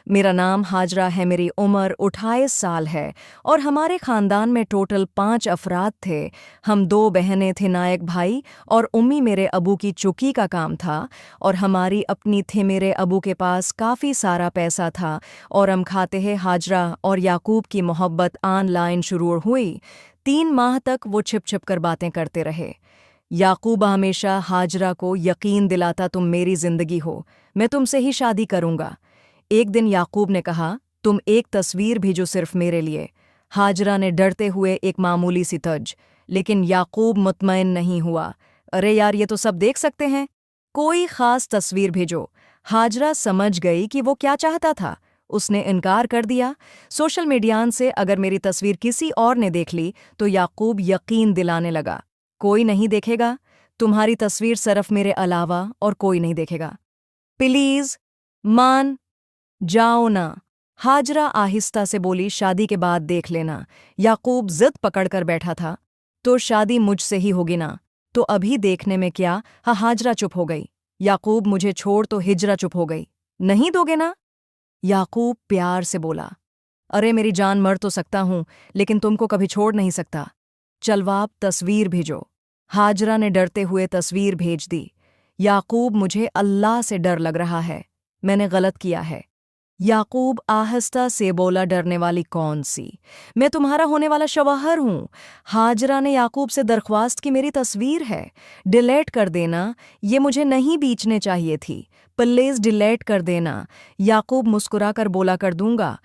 मेरा नाम हाजरा है, मेरी उम्र 28 साल है और हमारे ख़ानदान में टोटल 5 अफराद थे। हम 2 बहनें थे, नायक भाई और उम्मी। मेरे अबू की चुकी का काम था और हमारी अपनी थे। मेरे अबू के पास काफ़ी सारा पैसा था और हम खाते हैं। हाजरा और याकूब की मोहब्बत ऑनलाइन शुरू हुई। 3 माह तक वो छिप छिप कर बातें करते रहे। याकूब हमेशा हाजरा को यकीन दिलाता, तुम मेरी जिंदगी हो, मैं तुमसे ही शादी करूंगा। एक दिन याकूब ने कहा, तुम एक तस्वीर भेजो सिर्फ मेरे लिए। हाजरा ने डरते हुए एक मामूली सी तज, लेकिन याकूब मुतमईन नहीं हुआ। अरे यार, ये तो सब देख सकते हैं, कोई खास तस्वीर भेजो। हाजरा समझ गई कि वो क्या चाहता था। उसने इनकार कर दिया। सोशल मीडिया से अगर मेरी तस्वीर किसी और ने देख ली तो याकूब यकीन दिलाने लगा, कोई नहीं देखेगा, तुम्हारी तस्वीर सिर्फ मेरे अलावा और कोई नहीं देखेगा। प्लीज मान जाओ ना। हाजरा आहिस्ता से बोली, शादी के बाद देख लेना। याकूब जिद पकड़कर बैठा था, तो शादी मुझसे ही होगी ना, तो अभी देखने में क्या। हाजरा चुप हो गई। याकूब, मुझे छोड़, तो हिजरा चुप हो गई। नहीं दोगे ना? याकूब प्यार से बोला, अरे मेरी जान, मर तो सकता हूं लेकिन तुमको कभी छोड़ नहीं सकता। चलवाब, तस्वीर भेजो। हाजरा ने डरते हुए तस्वीर भेज दी। याकूब, मुझे अल्लाह से डर लग रहा है, मैंने गलत किया है। याकूब आहिस्ता से बोला, डरने वाली कौन सी, मैं तुम्हारा होने वाला शवहर हूं। हाजरा ने याकूब से दरख्वास्त की, मेरी तस्वीर है, डिलीट कर देना, ये मुझे नहीं बेचने चाहिए थी, प्लीज डिलीट कर देना। याकूब मुस्कुराकर बोला, कर दूंगा।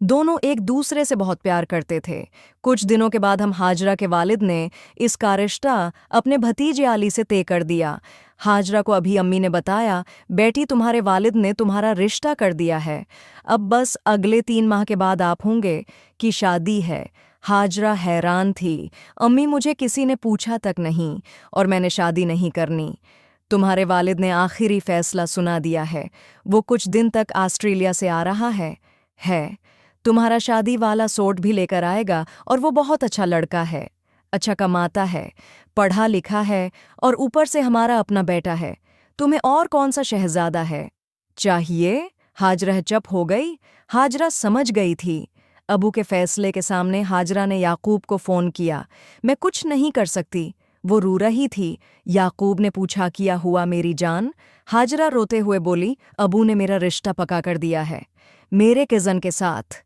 दोनों एक दूसरे से बहुत प्यार करते थे। कुछ दिनों के बाद हम हाजरा के वालिद ने इसका रिश्ता अपने भतीजे आली से तय कर दिया। हाजरा को अभी अम्मी ने बताया, बेटी तुम्हारे वालिद ने तुम्हारा रिश्ता कर दिया है, अब बस अगले 3 माह के बाद आप होंगे कि शादी है। हाजरा हैरान थी, अम्मी मुझे किसी ने पूछा तक नहीं और मैंने शादी नहीं करनी। तुम्हारे वालिद ने आखिरी फैसला सुना दिया है, वो कुछ दिन तक ऑस्ट्रेलिया से आ रहा है। तुम्हारा शादी वाला सूट भी लेकर आएगा और वो बहुत अच्छा लड़का है, अच्छा कमाता है, पढ़ा लिखा है और ऊपर से हमारा अपना बेटा है। तुम्हें और कौन सा शहजादा है चाहिए? हाजरा चुप हो गई। हाजरा समझ गई थी। अबू के फैसले के सामने हाजरा ने याकूब को फ़ोन किया। मैं कुछ नहीं कर सकती, वो रो रही थी। याकूब ने पूछा, किया हुआ मेरी जान? हाजरा रोते हुए बोली, अबू ने मेरा रिश्ता पक्का कर दिया है, मेरे कज़न के साथ।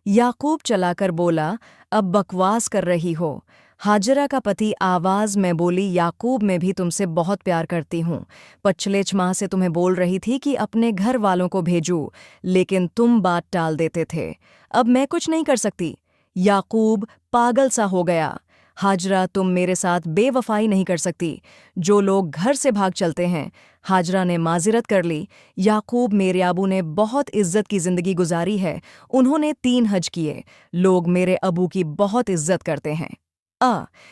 याकूब चलाकर बोला, अब बकवास कर रही हो। हाजरा का पति आवाज़ में बोली, याकूब, मैं भी तुमसे बहुत प्यार करती हूँ। पिछले 6 माह से तुम्हें बोल रही थी कि अपने घर वालों को भेजूं, लेकिन तुम बात टाल देते थे। अब मैं कुछ नहीं कर सकती। याकूब पागल सा हो गया। हाजरा, तुम मेरे साथ बेवफाई नहीं कर सकती। जो लोग घर से भाग चलते हैं। हाजरा ने माजिरत कर ली। याकूब, मेरे अबू ने बहुत इज्जत की ज़िंदगी गुजारी है, उन्होंने 3 हज किए, लोग मेरे अबू की बहुत इज्जत करते हैं।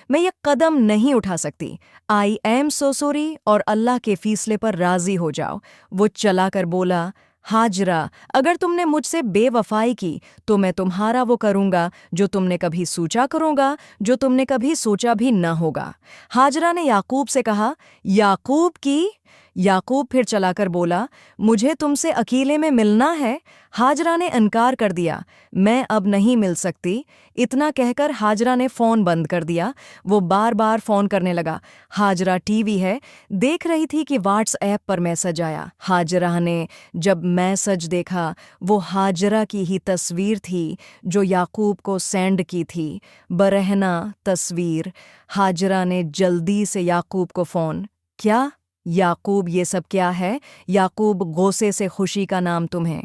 मैं ये कदम नहीं उठा सकती। आई एम सो सॉरी और अल्लाह के फैसले पर राज़ी हो जाओ। वो चलाकर बोला, हाजरा, अगर तुमने मुझसे बेवफाई की तो मैं तुम्हारा वो करूंगा जो तुमने कभी सोचा करूंगा, जो तुमने कभी सोचा भी न होगा। हाजरा ने याकूब से कहा, याकूब की? याकूब फिर चलाकर बोला, मुझे तुमसे अकेले में मिलना है। हाजरा ने इनकार कर दिया, मैं अब नहीं मिल सकती। इतना कहकर हाजरा ने फ़ोन बंद कर दिया। वो बार बार फ़ोन करने लगा। हाजरा टीवी है देख रही थी कि व्हाट्सएप पर मैसेज आया। हाजरा ने जब मैसेज देखा, वो हाजरा की ही तस्वीर थी जो याकूब को सेंड की थी, बरहना तस्वीर। हाजरा ने जल्दी से याकूब को फ़ोन, क्या? याकूब, ये सब क्या है? याकूब, गोसे से खुशी का नाम तुम्हें